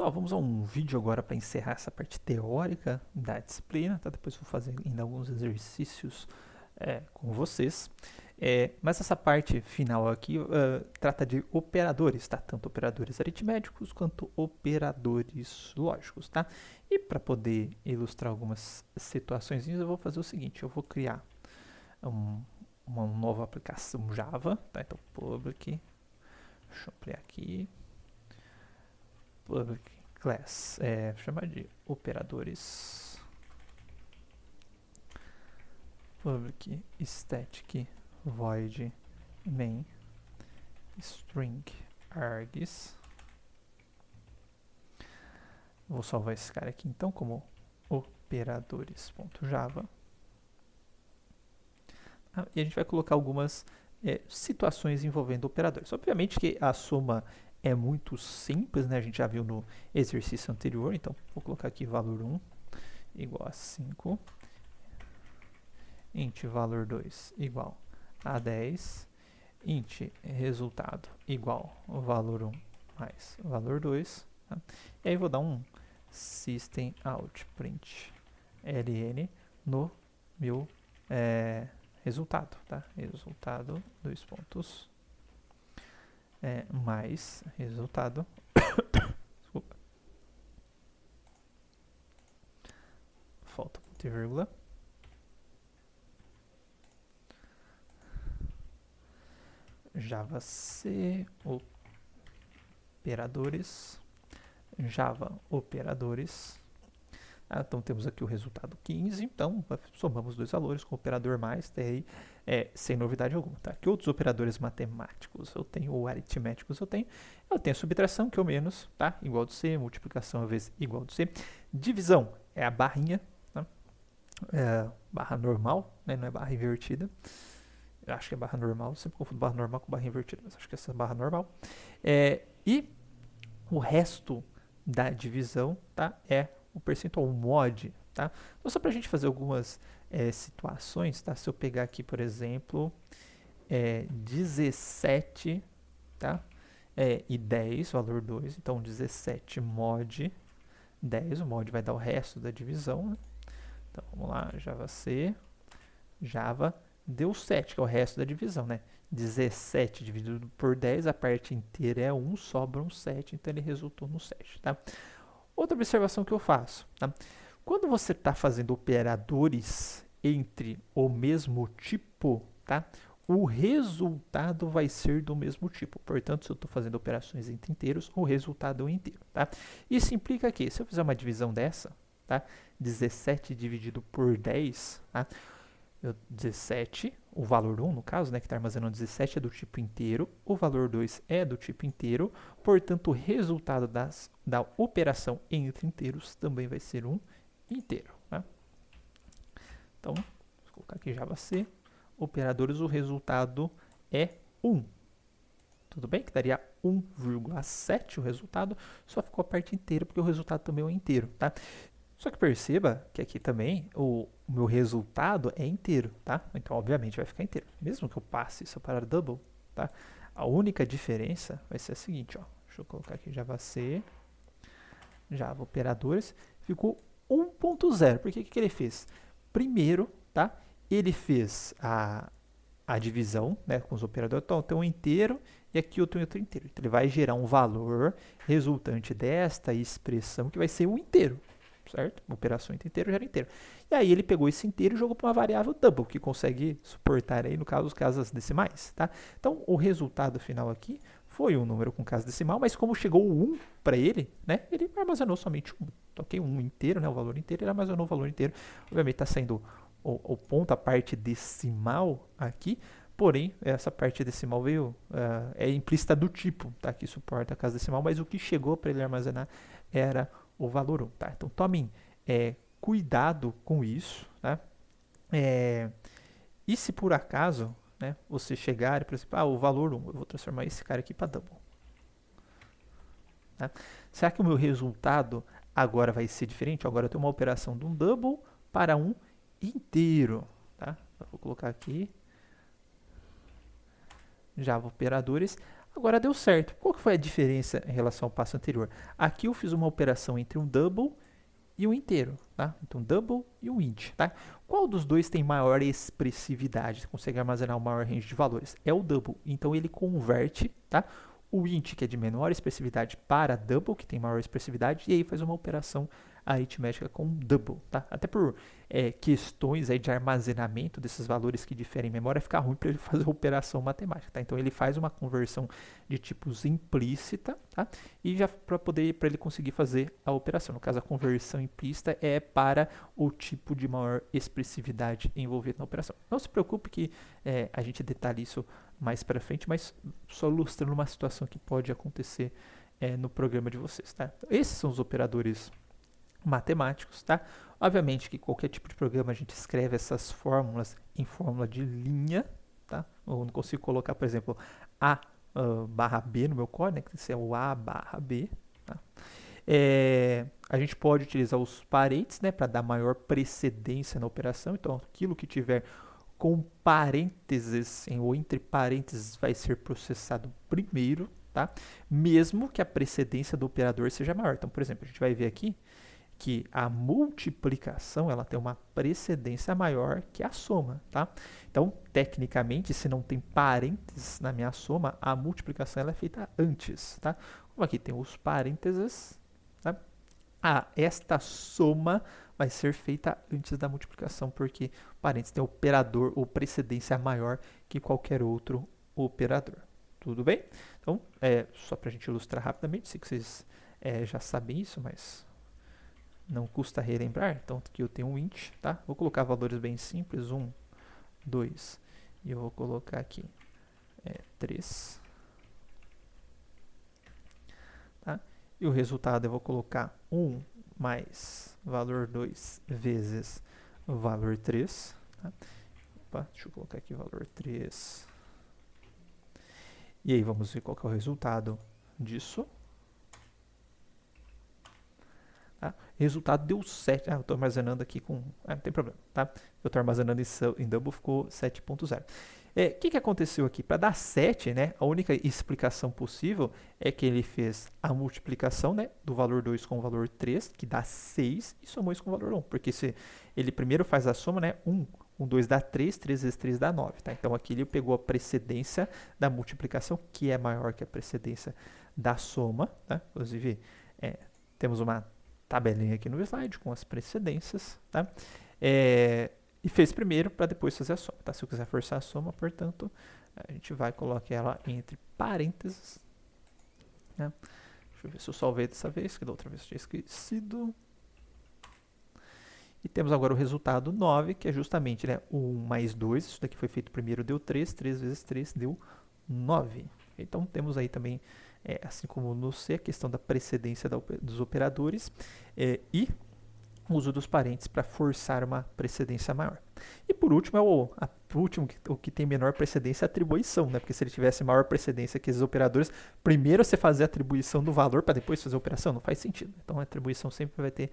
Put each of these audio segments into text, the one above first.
Pessoal, vamos a um vídeo agora para encerrar essa parte teórica da disciplina, tá? Depois vou fazer ainda alguns exercícios com vocês. Mas essa parte final aqui trata de operadores, tá? Tanto operadores aritméticos quanto operadores lógicos, tá? E para poder ilustrar algumas situações, eu vou fazer o seguinte, eu vou criar uma nova aplicação Java, tá? Então, public, deixa eu ampliar aqui, public class, chamar de operadores, public static void main string args. Vou salvar esse cara aqui então como operadores.java. E a gente vai colocar algumas situações envolvendo operadores. Obviamente que a soma é muito simples, né? A gente já viu no exercício anterior, então vou colocar aqui valor 1 igual a 5, int valor 2 igual a 10, int resultado igual valor 1 mais valor 2, tá? E aí vou dar um system out print ln no meu resultado, tá? Resultado, dois pontos, mais resultado, desculpa, falta ponto e vírgula, Java C, operadores, Java operadores. Então temos aqui o resultado 15, então somamos dois valores com o operador mais, daí sem novidade alguma, tá? Que outros operadores matemáticos eu tenho, ou aritméticos eu tenho a subtração, que é o menos, tá? Igual do C, multiplicação vezes igual do C, divisão é a barrinha, tá? Barra normal, né? Não é barra invertida, eu acho que é barra normal, eu sempre confundo barra normal com barra invertida, mas acho que essa é barra normal, e o resto da divisão, tá? É o percentual, o mod, tá? Então, só para a gente fazer algumas situações, tá? Se eu pegar aqui, por exemplo, 17, tá? E 10, valor 2, então 17 mod 10, o mod vai dar o resto da divisão, né? Então, vamos lá, Java C, Java, deu 7, que é o resto da divisão, né? 17 dividido por 10, a parte inteira é 1, sobra um 7, então ele resultou no 7, tá? Outra observação que eu faço, tá? Quando você está fazendo operadores entre o mesmo tipo, tá? O resultado vai ser do mesmo tipo. Portanto, se eu estou fazendo operações entre inteiros, o resultado é um inteiro, tá? Isso implica que, se eu fizer uma divisão dessa, tá? 17 dividido por 10, tá? 17, o valor 1, no caso, né, que está armazenando 17 é do tipo inteiro, o valor 2 é do tipo inteiro, portanto, o resultado da operação entre inteiros também vai ser um inteiro, tá? Então, vou colocar aqui Java C, operadores, o resultado é 1. Tudo bem? Que daria 1,7 o resultado, só ficou a parte inteira, porque o resultado também é um inteiro, tá? Só que perceba que aqui também o meu resultado é inteiro, tá? Então, obviamente, vai ficar inteiro. Mesmo que eu passe isso para double, tá? A única diferença vai ser a seguinte, ó. Deixa eu colocar aqui Java C, Java operadores, ficou 1.0. Por que ele fez? Primeiro, tá? Ele fez a divisão, né, com os operadores. Então, eu tenho um inteiro e aqui eu tenho outro inteiro. Então, ele vai gerar um valor resultante desta expressão que vai ser um inteiro. Certo? Uma operação entre inteiro gera inteiro. E aí ele pegou esse inteiro e jogou para uma variável double, que consegue suportar aí, no caso, os casas decimais, tá? Então, o resultado final aqui foi um número com casa decimal, mas como chegou o 1 para ele, né? Ele armazenou somente 1. Ok? Um inteiro, né? O valor inteiro, ele armazenou o valor inteiro. Obviamente está saindo o ponto, a parte decimal aqui, porém, essa parte decimal veio, é implícita do tipo, tá? Que suporta a casa decimal, mas o que chegou para ele armazenar era o valor 1, tá? Então, tomem cuidado com isso, tá? E se por acaso, né, você chegar e, por exemplo, o valor 1, eu vou transformar esse cara aqui para double. Tá? Será que o meu resultado agora vai ser diferente? Agora eu tenho uma operação de um double para um inteiro, tá? Eu vou colocar aqui Java operadores. Agora deu certo. Qual que foi a diferença em relação ao passo anterior? Aqui eu fiz uma operação entre um double e um inteiro, tá? Então, double e um int, tá? Qual dos dois tem maior expressividade? Consegue armazenar um maior range de valores? É o double. Então, ele converte, tá? O int, que é de menor expressividade, para double, que tem maior expressividade, e aí faz uma operação aritmética com double, tá? Até por questões aí de armazenamento desses valores que diferem em memória, fica ruim para ele fazer operação matemática, tá? Então, ele faz uma conversão de tipos implícita, tá? E já para ele conseguir fazer a operação. No caso, a conversão implícita é para o tipo de maior expressividade envolvido na operação. Não se preocupe que a gente detalha isso mais para frente, mas só ilustrando uma situação que pode acontecer no programa de vocês, tá? Então, esses são os operadores matemáticos, tá? Obviamente que qualquer tipo de programa a gente escreve essas fórmulas em fórmula de linha, tá? Eu não consigo colocar, por exemplo, A barra B no meu código, né? Que esse é o A barra B, tá? A gente pode utilizar os parênteses, né? Para dar maior precedência na operação. Então, aquilo que tiver com parênteses ou entre parênteses vai ser processado primeiro, tá? Mesmo que a precedência do operador seja maior. Então, por exemplo, a gente vai ver aqui que a multiplicação ela tem uma precedência maior que a soma, tá? Então, tecnicamente, se não tem parênteses na minha soma, a multiplicação ela é feita antes, tá? Como aqui tem os parênteses, tá? Esta soma vai ser feita antes da multiplicação, porque parênteses tem operador ou precedência maior que qualquer outro operador. Tudo bem? Então, só para a gente ilustrar rapidamente, sei que vocês já sabem isso, mas não custa relembrar. Então, aqui eu tenho um int, tá? Vou colocar valores bem simples, 1, 2, e eu vou colocar aqui 3. Tá? E o resultado eu vou colocar 1 mais valor 2 vezes valor 3. Tá? Opa, deixa eu colocar aqui valor 3. E aí, vamos ver qual que é o resultado disso. Tá? Resultado deu 7. Eu estou armazenando aqui com... não tem problema, tá? Eu estou armazenando em double, ficou 7.0. O que aconteceu aqui? Para dar 7, né, a única explicação possível é que ele fez a multiplicação, né, do valor 2 com o valor 3, que dá 6, e somou isso com o valor 1. Porque se ele primeiro faz a soma, né, 1 com 2 dá 3, 3 vezes 3 dá 9. Tá? Então aqui ele pegou a precedência da multiplicação, que é maior que a precedência da soma. Tá? Inclusive, temos uma tabelinha aqui no slide com as precedências, tá? E fez primeiro para depois fazer a soma, tá? Se eu quiser forçar a soma, portanto, a gente vai colocar ela entre parênteses, né? Deixa eu ver se eu salvei dessa vez, que da outra vez eu tinha esquecido. E temos agora o resultado 9, que é justamente, né, 1 mais 2, isso daqui foi feito primeiro, deu 3, 3 vezes 3 deu 9. Então temos aí também, assim como no C, a questão da precedência dos operadores e o uso dos parênteses para forçar uma precedência maior. E por último, o que tem menor precedência é a atribuição, né? Porque se ele tivesse maior precedência que esses operadores, primeiro você fazer a atribuição do valor para depois fazer a operação, não faz sentido. Então a atribuição sempre vai ter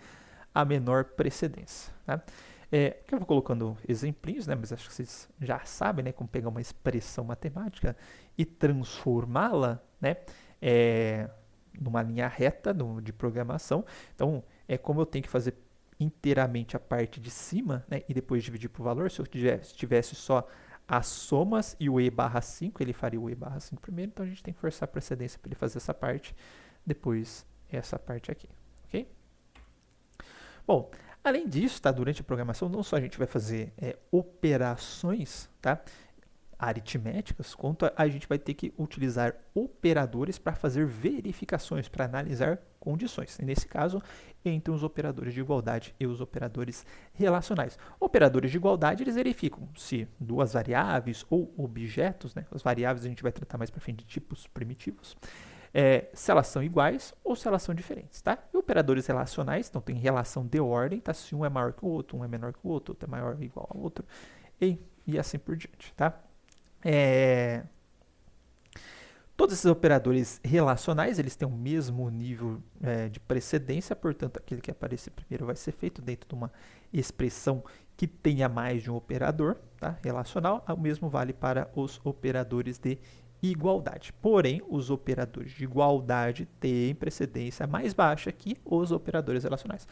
a menor precedência. Tá? Eu vou colocando exemplinhos, né? Mas acho que vocês já sabem, né? Como pegar uma expressão matemática e transformá-la, né? Numa linha reta de programação. Então, como eu tenho que fazer inteiramente a parte de cima, né? E depois dividir por valor. Se eu tivesse só as somas e o E barra 5, ele faria o E barra 5 primeiro. Então, a gente tem que forçar a precedência para ele fazer essa parte, depois essa parte aqui. Ok? Bom, além disso, tá, durante a programação, não só a gente vai fazer operações, tá, aritméticas, quanto a gente vai ter que utilizar operadores para fazer verificações, para analisar condições. E nesse caso, entre os operadores de igualdade e os operadores relacionais. Operadores de igualdade, eles verificam se duas variáveis ou objetos, né, as variáveis a gente vai tratar mais para frente de tipos primitivos, se elas são iguais ou se elas são diferentes, tá? E operadores relacionais, então tem relação de ordem, tá? Se um é maior que o outro, um é menor que o outro é maior ou igual ao outro, e assim por diante, tá? Todos esses operadores relacionais, eles têm o mesmo nível de precedência, portanto, aquele que aparecer primeiro vai ser feito dentro de uma expressão que tenha mais de um operador, tá? Relacional. O mesmo vale para os operadores de igualdade. Porém, os operadores de igualdade têm precedência mais baixa que os operadores relacionais.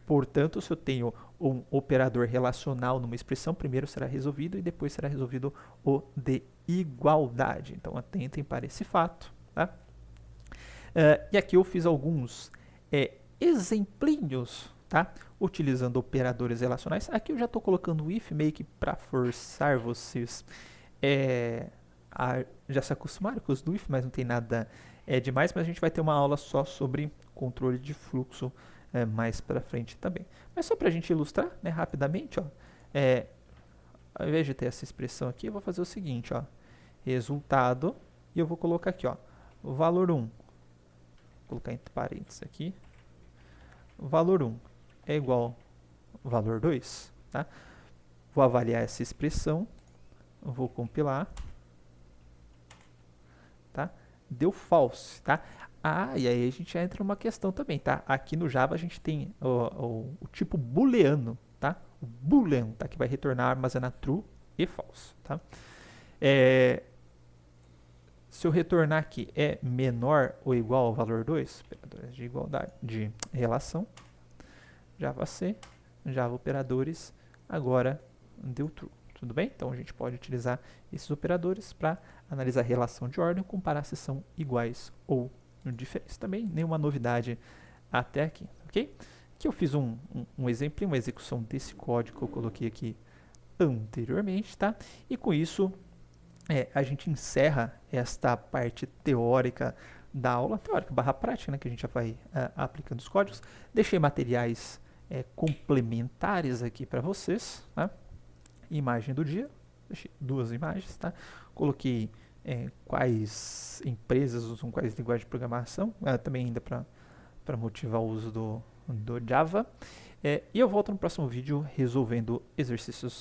Portanto, se eu tenho um operador relacional numa expressão, primeiro será resolvido e depois será resolvido o de igualdade. Então, atentem para esse fato. Tá? E aqui eu fiz alguns exemplinhos, tá? Utilizando operadores relacionais. Aqui eu já estou colocando o if meio que para forçar vocês a já se acostumaram com os do if, mas não tem nada demais. Mas a gente vai ter uma aula só sobre controle de fluxo mais para frente também. Mas só para a gente ilustrar, né, rapidamente, ó, ao invés de ter essa expressão aqui, eu vou fazer o seguinte, ó, resultado, e eu vou colocar aqui, ó, valor 1, vou colocar entre parênteses aqui, valor 1 é igual ao valor 2, tá? Vou avaliar essa expressão, vou compilar, tá? Deu false, tá? E aí a gente entra numa questão também, tá? Aqui no Java a gente tem o tipo booleano, tá? O boolean, tá? Que vai retornar, armazenar true e false, tá? Se eu retornar aqui é menor ou igual ao valor 2, operadores de igualdade, de relação, Java C, Java operadores, agora deu true. Tudo bem? Então a gente pode utilizar esses operadores para analisar a relação de ordem, comparar se são iguais ou diferentes. Também nenhuma novidade até aqui, ok? Aqui eu fiz um exemplo, uma execução desse código que eu coloquei aqui anteriormente, tá? E com isso a gente encerra esta parte teórica da aula, teórica barra prática, né? Que a gente já vai aplicando os códigos. Deixei materiais complementares aqui para vocês, tá? Imagem do dia, deixei 2 imagens, tá? Coloquei quais empresas usam quais linguagens de programação, também ainda para motivar o uso do Java. E eu volto no próximo vídeo resolvendo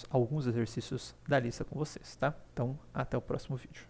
alguns exercícios da lista com vocês, tá? Então, até o próximo vídeo.